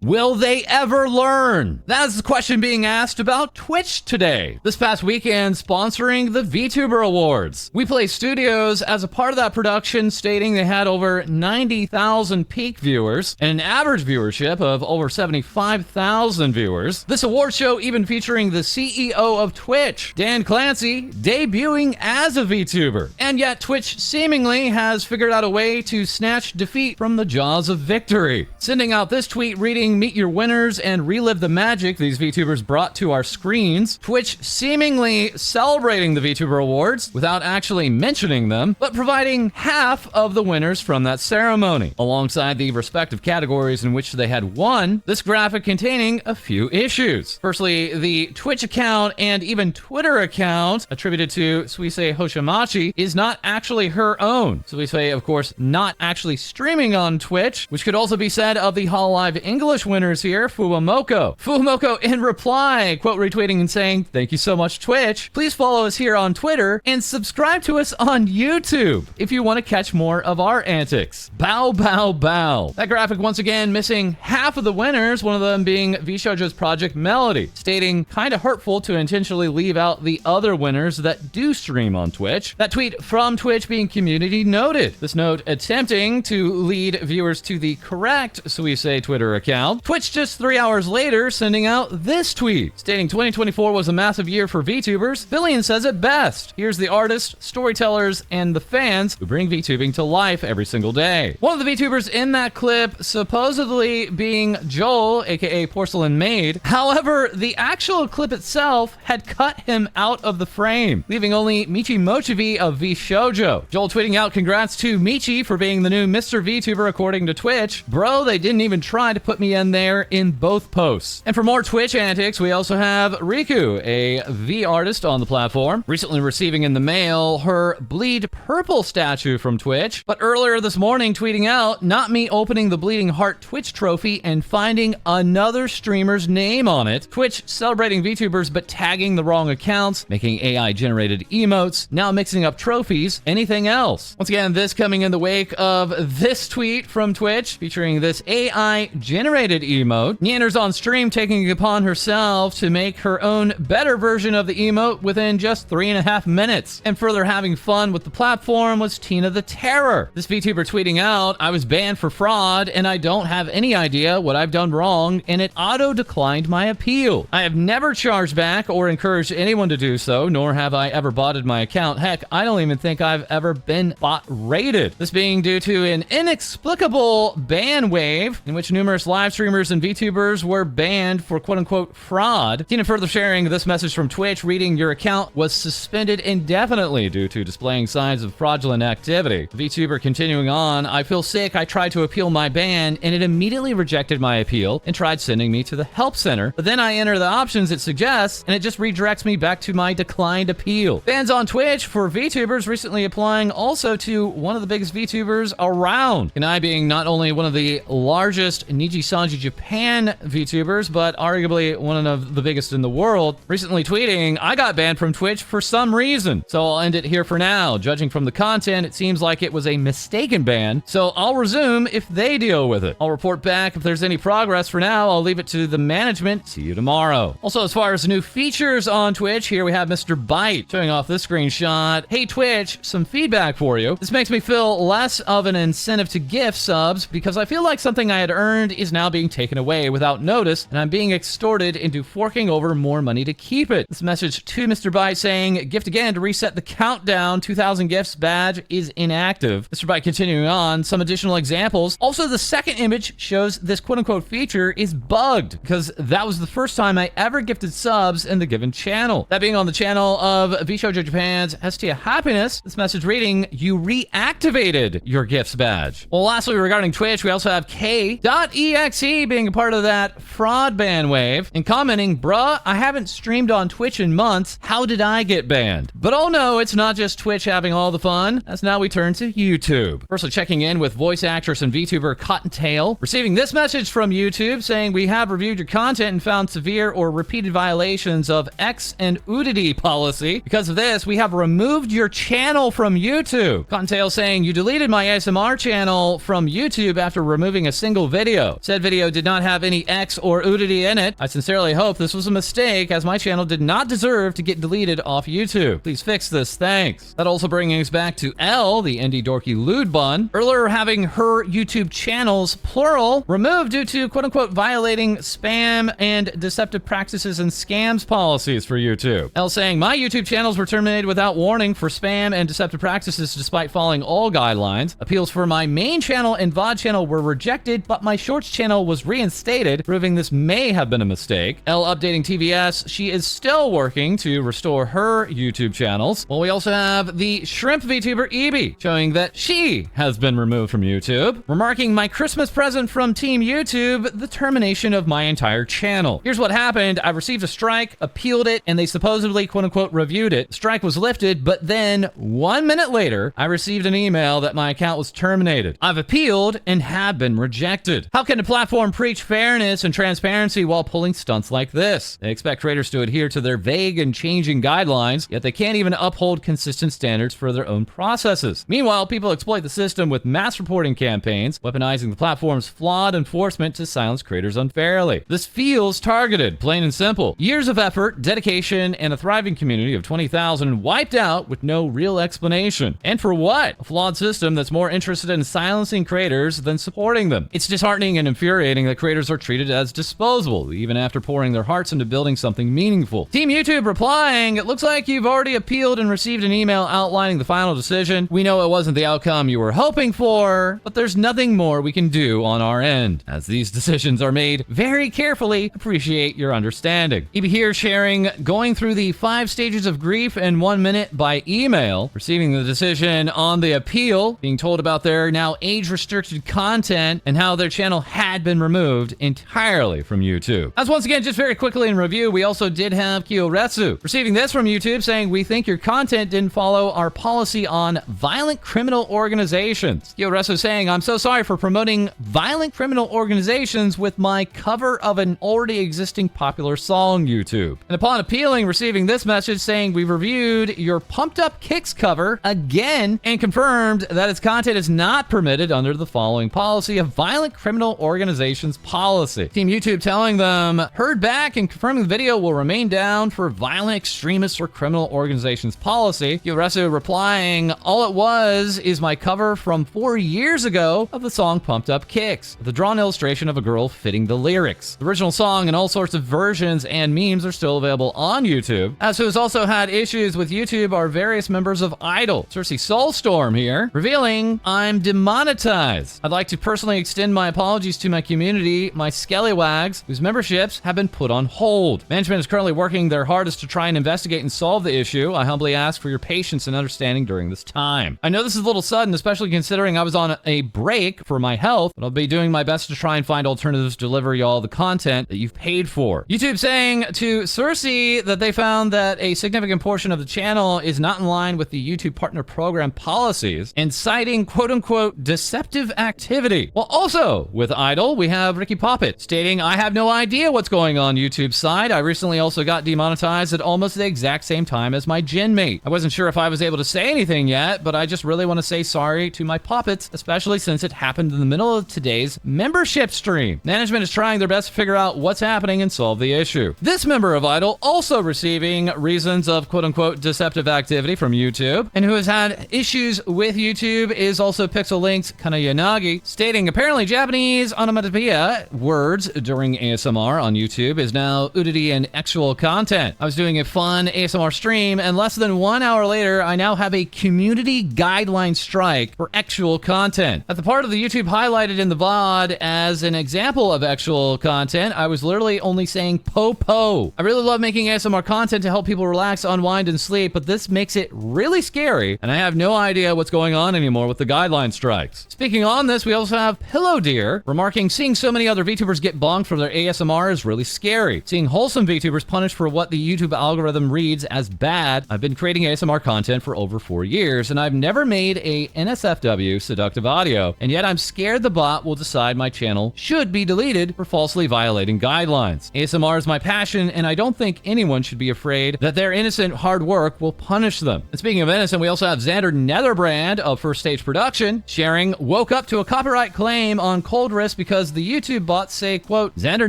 Will they ever learn? That is the question being asked about Twitch today. This past weekend, sponsoring the VTuber Awards. WePlay Studios, as a part of that production, stating they had over 90,000 peak viewers and an average viewership of over 75,000 viewers. This award show even featuring the CEO of Twitch, Dan Clancy, debuting as a VTuber. And yet Twitch seemingly has figured out a way to snatch defeat from the jaws of victory. Sending out this tweet reading, "Meet your winners and relive the magic these VTubers brought to our screens." Twitch seemingly celebrating the VTuber Awards without actually mentioning them, but providing half of the winners from that ceremony, alongside the respective categories in which they had won. This graphic containing a few issues. Firstly, the Twitch account and even Twitter account attributed to Ceres Fauna is not actually her own. Ceres, of course, not actually streaming on Twitch, which could also be said of the HoloLive English winners here, Fuamoko. Fuamoko in reply, quote retweeting and saying, "Thank you so much, Twitch. Please follow us here on Twitter and subscribe to us on YouTube if you want to catch more of our antics." Bow, bow, bow. That graphic once again missing half of the winners, one of them being VShojo's Project Melody, stating kinda hurtful to intentionally leave out the other winners that do stream on Twitch. That tweet from Twitch being community noted. This note attempting to lead viewers to the correct Ceres Twitter account. Twitch just 3 hours later sending out this tweet, stating 2024 was a massive year for VTubers. Billion says it best. Here's the artists, storytellers, and the fans who bring VTubing to life every single day. One of the VTubers in that clip supposedly being Joel, aka Porcelain Maid. However, the actual clip itself had cut him out of the frame, leaving only Michi Mochivi of VShojo. Joel tweeting out, "Congrats to Michi for being the new Mr. VTuber according to Twitch. Bro, they didn't even try to put me in there in both posts." And for more Twitch antics, we also have Riku, a V artist on the platform, recently receiving in the mail her Bleed Purple statue from Twitch, but earlier this morning tweeting out, "Not me opening the Bleeding Heart Twitch trophy and finding another streamer's name on it. Twitch celebrating VTubers but tagging the wrong accounts, making AI-generated emotes, now mixing up trophies, anything else." Once again, this coming in the wake of this tweet from Twitch featuring this AI-generated emote. Neander's on stream taking it upon herself to make her own better version of the emote within just 3.5 minutes. And further having fun with the platform was Tina the Terror. This VTuber tweeting out, "I was banned for fraud and I don't have any idea what I've done wrong and it auto-declined my appeal. I have never charged back or encouraged anyone to do so, nor have I ever botted my account. Heck, I don't even think I've ever been bot rated." This being due to an inexplicable ban wave in which numerous live streamers and VTubers were banned for quote-unquote fraud. Tina further sharing this message from Twitch reading, "Your account was suspended indefinitely due to displaying signs of fraudulent activity." The VTuber continuing on, "I feel sick. I tried to appeal my ban and it immediately rejected my appeal and tried sending me to the help center, but then I enter the options it suggests and it just redirects me back to my declined appeal." Bans on Twitch for VTubers recently applying also to one of the biggest VTubers around. Kanai being not only one of the largest Niji Sanji Japan VTubers, but arguably one of the biggest in the world, recently tweeting, "I got banned from Twitch for some reason, so I'll end it here for now. Judging from the content, it seems like it was a mistaken ban, so I'll resume if they deal with it. I'll report back if there's any progress. For now, I'll leave it to the management. See you tomorrow." Also, as far as new features on Twitch, here we have Mr. Byte showing off this screenshot. "Hey Twitch, some feedback for you. This makes me feel less of an incentive to gift subs because I feel like something I had earned is now being taken away without notice and I'm being extorted into forking over more money to keep it." This message to Mr. Byte saying, "Gift again to reset the countdown. 2,000 gifts badge is inactive." Mr. Byte continuing on, some additional examples. Also, the second image shows this quote-unquote feature is bugged because that was the first time I ever gifted subs in the given channel. That being on the channel of VShojoJP's Hestia Happiness. This message reading, "You reactivated your gifts badge." Well, lastly, regarding Twitch, we also have K.exe being a part of that fraud ban wave and commenting, "Bruh, I haven't streamed on Twitch in months. How did I get banned?" But oh no, it's not just Twitch having all the fun, as now we turn to YouTube. Firstly, checking in with voice actress and VTuber Cottontail, receiving this message from YouTube saying, "We have reviewed your content and found severe or repeated violations of X and Udity policy. Because of this, we have removed your channel from YouTube." Cottontail saying, "You deleted my ASMR channel from YouTube after removing a single video. Said video video did not have any X or nudity in it. I sincerely hope this was a mistake, as my channel did not deserve to get deleted off YouTube. Please fix this, thanks. That also brings us back to L, the indie dorky lewd bun, earlier having her YouTube channels, plural, removed due to quote-unquote violating spam and deceptive practices and scams policies for YouTube. L saying, my YouTube channels were terminated without warning for spam and deceptive practices despite following all guidelines. Appeals for my main channel and VOD channel were rejected, but my shorts channel was reinstated, proving this may have been a mistake. L updating TVS, she is still working to restore her YouTube channels. Well, we also have the shrimp VTuber Ebi, showing that she has been removed from YouTube, remarking my Christmas present from Team YouTube, the termination of my entire channel. Here's what happened. I received a strike, appealed it, and they supposedly quote-unquote reviewed it. The strike was lifted, but then 1 minute later, I received an email that my account was terminated. I've appealed and have been rejected. How can a platform preach fairness and transparency while pulling stunts like this? They expect creators to adhere to their vague and changing guidelines, yet they can't even uphold consistent standards for their own processes. Meanwhile, people exploit the system with mass reporting campaigns, weaponizing the platform's flawed enforcement to silence creators unfairly. This feels targeted, plain and simple. Years of effort, dedication, and a thriving community of 20,000 wiped out with no real explanation. And for what? A flawed system that's more interested in silencing creators than supporting them. It's disheartening and infuriating that creators are treated as disposable, even after pouring their hearts into building something meaningful. Team YouTube replying, it looks like you've already appealed and received an email outlining the final decision. We know it wasn't the outcome you were hoping for, but there's nothing more we can do on our end. As these decisions are made very carefully, appreciate your understanding. Ebi here sharing, going through the 5 stages of grief in 1 minute by email, receiving the decision on the appeal, being told about their now age-restricted content, and how their channel had been removed entirely from YouTube. As once again, just very quickly in review, we also did have Kyoretsu receiving this from YouTube saying, we think your content didn't follow our policy on violent criminal organizations. Kyoretsu saying, I'm so sorry for promoting violent criminal organizations with my cover of an already existing popular song, YouTube. And upon appealing, receiving this message saying, we've reviewed your Pumped Up Kicks cover again and confirmed that its content is not permitted under the following policy of violent criminal organizations policy. Team YouTube telling them, heard back and confirming the video will remain down for violent extremists or criminal organizations policy. Kyoretsu replying, all it was is my cover from 4 years ago of the song Pumped Up Kicks, with a drawn illustration of a girl fitting the lyrics. The original song and all sorts of versions and memes are still available on YouTube. As who has also had issues with YouTube are various members of Idol. Ceres Soulstorm here, revealing I'm demonetized. I'd like to personally extend my apologies to my community, my scallywags, whose memberships have been put on hold. Management is currently working their hardest to try and investigate and solve the issue. I humbly ask for your patience and understanding during this time. I know this is a little sudden, especially considering I was on a break for my health, but I'll be doing my best to try and find alternatives to deliver y'all the content that you've paid for. YouTube saying to Ceres that they found that a significant portion of the channel is not in line with the YouTube Partner Program policies and citing quote-unquote deceptive activity. Well, also with Idol, we have Ricky Poppet stating, I have no idea what's going on YouTube's side. I recently also got demonetized at almost the exact same time as my gym mate. I wasn't sure if I was able to say anything yet, but I just really want to say sorry to my puppets, especially since it happened in the middle of today's membership stream. Management is trying their best to figure out what's happening and solve the issue. This member of Idol also receiving reasons of quote-unquote deceptive activity from YouTube, and who has had issues with YouTube is also Pixel Link's Kanayanagi, stating apparently Japanese onomatopoeia words during ASMR on YouTube is now nudity and actual content. I was doing a fun ASMR stream, and less than 1 hour later, I now have a community guideline strike for actual content. At the part of the YouTube highlighted in the VOD as an example of actual content, I was literally only saying po-po. I really love making ASMR content to help people relax, unwind, and sleep, but this makes it really scary, and I have no idea what's going on anymore with the guideline strikes. Speaking on this, we also have Pillow Deer remarking, seeing so many other VTubers get bonked for their ASMR is really scary. Seeing wholesome VTubers punished for what the YouTube algorithm reads as bad. I've been creating ASMR content for over 4 years, and I've never made a NSFW seductive audio, and yet I'm scared the bot will decide my channel should be deleted for falsely violating guidelines. ASMR is my passion, and I don't think anyone should be afraid that their innocent hard work will punish them. And speaking of innocent, we also have Xander Netherbrand of First Stage Production sharing, woke up to a copyright claim on Cold Wrist because because the YouTube bots say, quote, Xander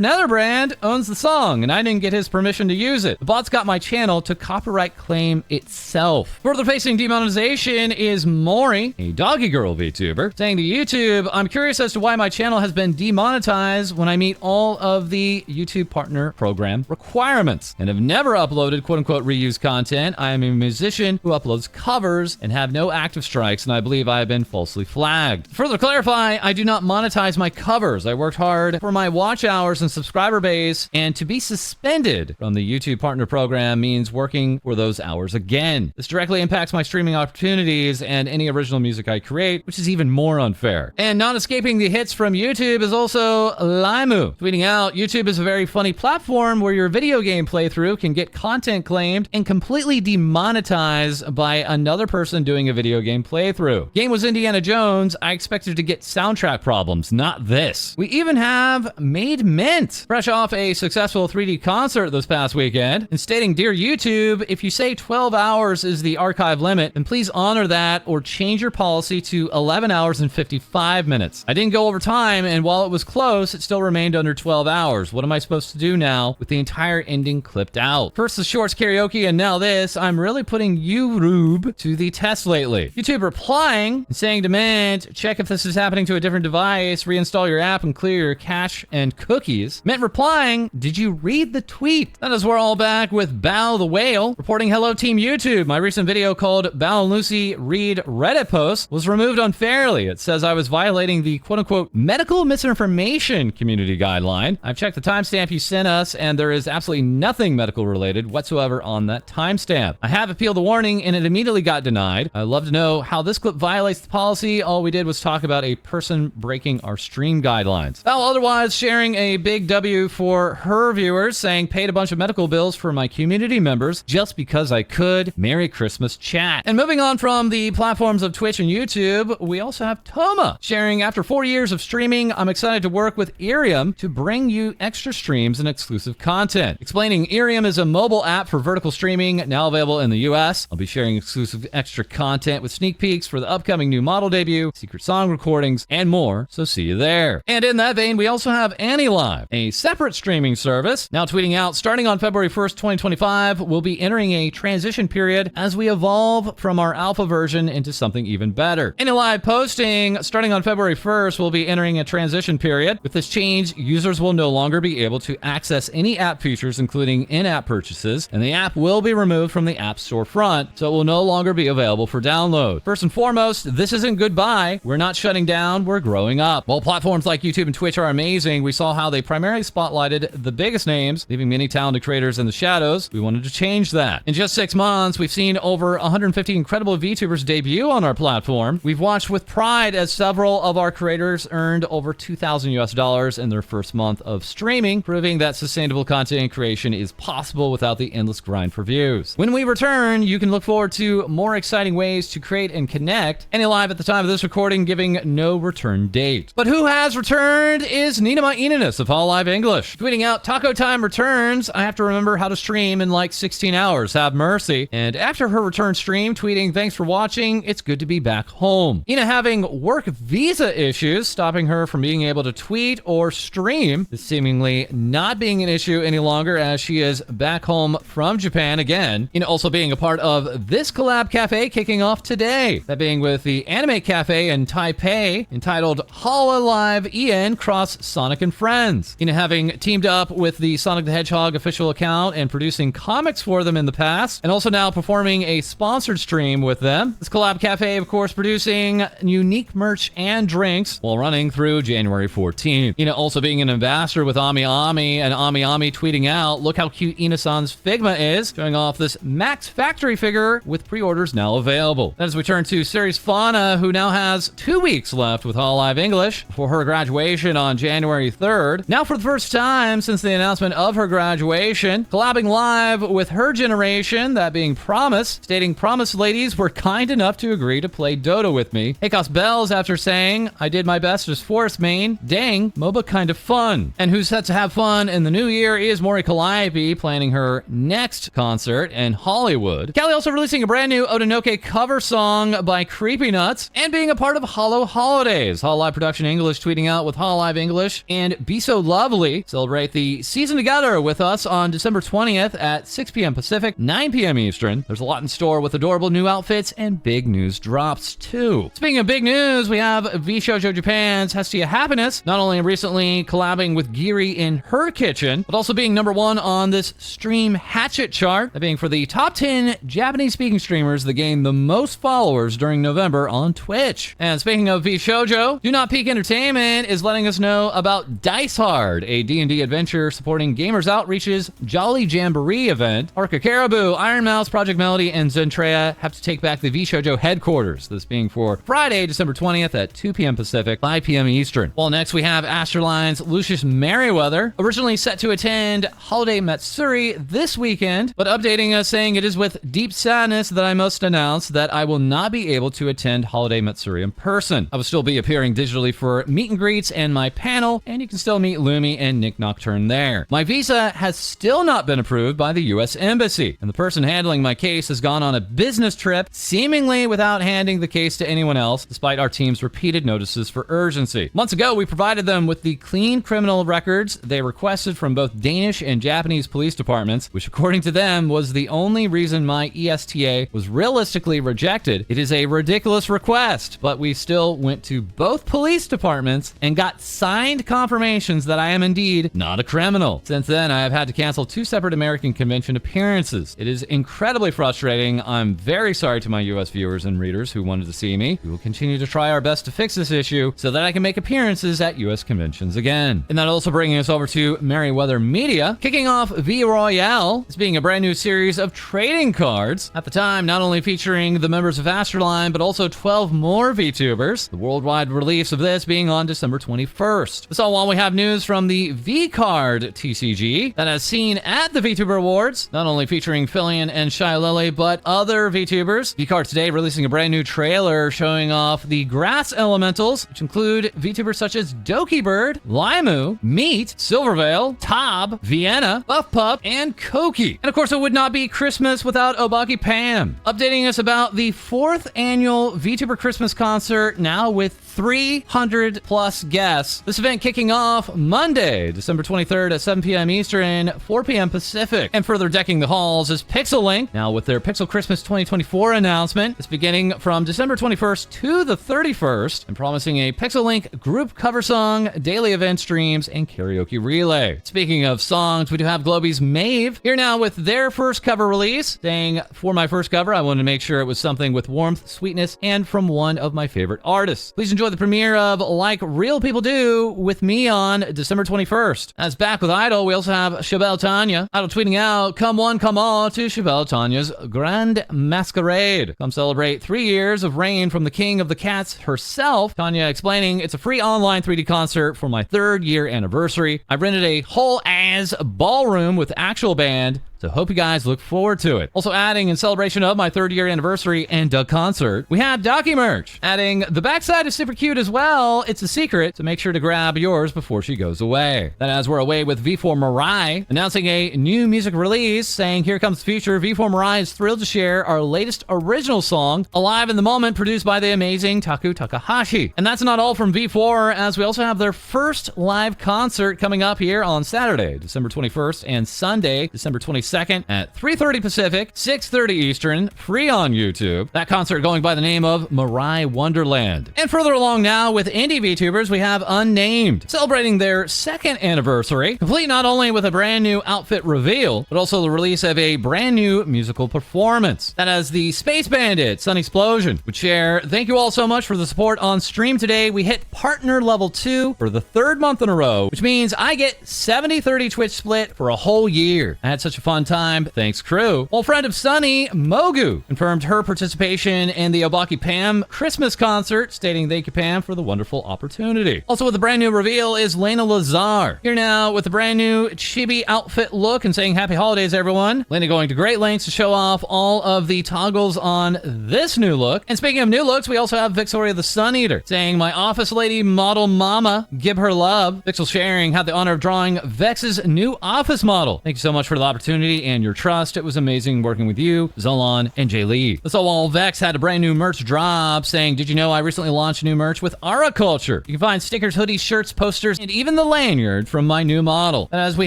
Netherbrand owns the song and I didn't get his permission to use it. The bots got my channel to copyright claim itself. Further facing demonetization is Maury, a doggy girl VTuber, saying to YouTube, I'm curious as to why my channel has been demonetized when I meet all of the YouTube Partner Program requirements and have never uploaded quote-unquote reused content. I am a musician who uploads covers and have no active strikes, and I believe I have been falsely flagged. To further clarify, I do not monetize my covers. I worked hard for my watch hours and subscriber base, and to be suspended from the YouTube Partner Program means working for those hours again. This directly impacts my streaming opportunities and any original music I create, which is even more unfair. And not escaping the hits from YouTube is also Limu, tweeting out, YouTube is a very funny platform where your video game playthrough can get content claimed and completely demonetized by another person doing a video game playthrough. Game was Indiana Jones. I expected to get soundtrack problems, not this. We even have Made Mint, fresh off a successful 3D concert this past weekend, and stating, Dear YouTube, if you say 12 hours is the archive limit, then please honor that or change your policy to 11 hours and 55 minutes. I didn't go over time, and while it was close, it still remained under 12 hours. What am I supposed to do now with the entire ending clipped out? First the shorts karaoke, and now this. I'm really putting YouTube to the test lately. YouTube replying and saying, Demand, check if this is happening to a different device, reinstall your app and clear your cache and cookies. Mint replying, did you read the tweet? That is, we're all back with Bao the Whale reporting, hello team YouTube. My recent video called Bao and Lucy Read Reddit post was removed unfairly. It says I was violating the quote-unquote medical misinformation community guideline. I've checked the timestamp you sent us and there is absolutely nothing medical related whatsoever on that timestamp. I have appealed the warning and it immediately got denied. I'd love to know how this clip violates the policy. All we did was talk about a person breaking our stream guidelines. Bao otherwise sharing a big W for her viewers, saying paid a bunch of medical bills for my community members just because I could. Merry Christmas chat. And moving on from the platforms of Twitch and YouTube, we also have Toma sharing, after 4 years of streaming, I'm excited to work with Irium to bring you extra streams and exclusive content. Explaining, Irium is a mobile app for vertical streaming now available in the US. I'll be sharing exclusive extra content with sneak peeks for the upcoming new model debut, secret song recordings, and more, so see you there. And in that vein, we also have AnyLive, a separate streaming service, now tweeting out, starting on February 1st, 2025, we'll be entering a transition period as we evolve from our alpha version into something even better. AnyLive posting, starting on February 1st, we'll be entering a transition period. With this change, users will no longer be able to access any app features, including in-app purchases, and the app will be removed from the App Store front, so it will no longer be available for download. First and foremost, this isn't goodbye. We're not shutting down, we're growing up. While platforms like YouTube and Twitch are amazing, we saw how they primarily spotlighted the biggest names, leaving many talented creators in the shadows. We wanted to change that. In just 6 months, we've seen over 150 incredible VTubers debut on our platform. We've watched with pride as several of our creators earned over $2,000 in their first month of streaming, proving that sustainable content creation is possible without the endless grind for views. When we return, you can look forward to more exciting ways to create and connect. AnyLive at the time of this recording giving no return date. But who has returned is Ninomae of HoloLive English, tweeting out, Taco Time returns. I have to remember how to stream in like 16 hours. Have mercy. And after her return stream, tweeting, thanks for watching. It's good to be back home. Ina having work visa issues, stopping her from being able to tweet or stream. This seemingly not being an issue any longer as she is back home from Japan again. Ina also being a part of this collab cafe kicking off today. That being with the Anime Cafe in Taipei, entitled HoloLive EN Cross Sonic and Friends. Ina having teamed up with the Sonic the Hedgehog official account and producing comics for them in the past, and also now performing a sponsored stream with them. This collab cafe, of course, producing unique merch and drinks while running through January 14th. Ina also being an ambassador with Ami Ami, and Ami Ami tweeting out, look how cute Ina-san's Figma is, showing off this Max Factory figure with pre-orders now available. As we turn to Ceres Fauna, who now has 2 weeks left with HoloLive English for her graduation on January 3rd. Now for the first time since the announcement of her graduation, collabing live with her generation, that being Promise, stating, Promise ladies were kind enough to agree to play Dota with me. Hecos Bells after saying, I did my best as Forest main. Dang, MOBA kind of fun. And who's set to have fun in the new year is Mori Calliope, planning her next concert in Hollywood. Callie also releasing a brand new Odinoke cover song by Creepy Nuts, and being a part of Holo Holidays. HoloLive Production English tweeting out, with Hololive English and Be So Lovely celebrate the season together with us on December 20th at 6 p.m. Pacific, 9 p.m. Eastern. There's a lot in store with adorable new outfits and big news drops too. Speaking of big news, we have VShojoJP's Hestia Happiness, not only recently collabing with Giri in her kitchen, but also being #1 on this Stream Hatchet chart, that being for the top 10 Japanese-speaking streamers that gained the most followers during November on Twitch. And speaking of VShojo, Do Not Peak Entertainment is letting us know about Dice Hard, a D&D adventure supporting Gamers Outreach's Jolly Jamboree event. Orca Caribou, Iron Mouse, Project Melody, and Zentrea have to take back the VShojo headquarters, this being for Friday, December 20th at 2 p.m. Pacific, 5 p.m. Eastern. Well, next we have Astraline's Lucius Merryweather, originally set to attend Holiday Matsuri this weekend, but updating us saying it is with deep sadness that I must announce that I will not be able to attend Holiday Matsuri in person. I will still be appearing digitally for meet and greets and my panel, and you can still meet Lumi and Nick Nocturne there. My visa has still not been approved by the U.S. Embassy, and the person handling my case has gone on a business trip, seemingly without handing the case to anyone else, despite our team's repeated notices for urgency. Months ago, we provided them with the clean criminal records they requested from both Danish and Japanese police departments, which according to them was the only reason my ESTA was realistically rejected. It is a ridiculous request, but we still went to both police departments and got signed confirmations that I am indeed not a criminal. Since then, I have had to cancel 2 separate American convention appearances. It is incredibly frustrating. I'm very sorry to my US viewers and readers who wanted to see me. We will continue to try our best to fix this issue so that I can make appearances at US conventions again. And that also bringing us over to Merryweather Media, kicking off V Royale as being a brand new series of trading cards. At the time, not only featuring the members of Astraline, but also 12 more VTubers. The worldwide release of this being on December 21st. This all while we have news from the V-Card TCG that has seen at the VTuber Awards, not only featuring Fillion and Shy Lily, but other VTubers. V-Card today releasing a brand new trailer showing off the grass elementals, which include VTubers such as Doki Bird, Limu, Meat, Silvervale, Tob, Vienna, Buff Pup, and Koki. And of course, it would not be Christmas without Obaki Pam, updating us about the 4th annual VTuber Christmas concert, now with 300 plus guests. This event kicking off Monday, December 23rd at 7 p.m. Eastern, 4 p.m. Pacific. And further decking the halls is Pixel Link, now with their Pixel Christmas 2024 announcement. It's beginning from December 21st to the 31st, and promising a Pixel Link group cover song, daily event streams, and karaoke relay. Speaking of songs, we do have Globey's Maeve here now with their first cover release, saying, for my first cover, I wanted to make sure it was something with warmth, sweetness, and from one of my favorite artists. Please enjoy the premiere of Like Real People Do with me on December 21st. As back with Idol, we also have Chabelle Tanya. Idol tweeting out, come one, come all to Chabelle Tanya's Grand Masquerade. Come celebrate 3 years of reign from the king of the cats herself. Tanya explaining, it's a free online 3D concert for my 3rd year anniversary. I rented a whole ass ballroom with actual band, so hope you guys look forward to it. Also adding, in celebration of my 3rd year anniversary and Doug concert, we have Doki merch. Adding, the backside is super cute as well. It's a secret, so make sure to grab yours before she goes away. Then as we're away with V4 Mirai, announcing a new music release, saying here comes the future. V4 Mirai is thrilled to share our latest original song, Alive in the Moment, produced by the amazing Taku Takahashi. And that's not all from V4, as we also have their first live concert coming up here on Saturday, December 21st, and Sunday, December 22nd at 3:30 Pacific, 6:30 Eastern, free on YouTube. That concert going by the name of Mirai Wonderland. And further along now with indie VTubers, we have Unnamed, celebrating their 2nd anniversary, complete not only with a brand new outfit reveal, but also the release of a brand new musical performance. That as the Space Bandit, Sun Explosion, would share, thank you all so much for the support on stream today. We hit partner level 2 for the 3rd month in a row, which means I get 70-30 Twitch split for a whole year. I had such a fun time. Thanks, crew. Well, friend of Sunny, Mogu, confirmed her participation in the Obaki Pam Christmas concert, stating thank you, Pam, for the wonderful opportunity. Also with a brand new reveal is Lena Lazar, here now with a brand new chibi outfit look and saying happy holidays, everyone. Lena going to great lengths to show off all of the toggles on this new look. And speaking of new looks, we also have Victoria the Sun Eater, saying my office lady model mama, give her love. Vixel sharing, had the honor of drawing Vex's new office model. Thank you so much for the opportunity community and your trust. It was amazing working with you, Zolan, and Jay Lee. That's all while Vex had a brand new merch drop saying, did you know I recently launched new merch with Ara Culture? You can find stickers, hoodies, shirts, posters, and even the lanyard from my new model. And as we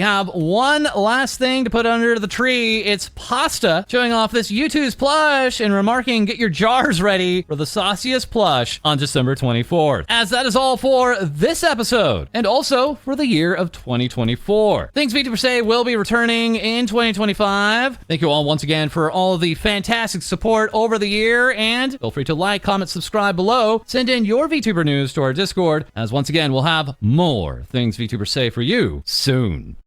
have one last thing to put under the tree, it's Pasta showing off this YouTube's plush and remarking, get your jars ready for the sauciest plush on December 24th. As that is all for this episode, and also for the year of 2024. Things VTuber Say will be returning in 2025. Thank you all once again for all the fantastic support over the year, and feel free to like, comment, subscribe below. Send in your VTuber news to our Discord, as once again, we'll have more Things VTuber Say for you soon.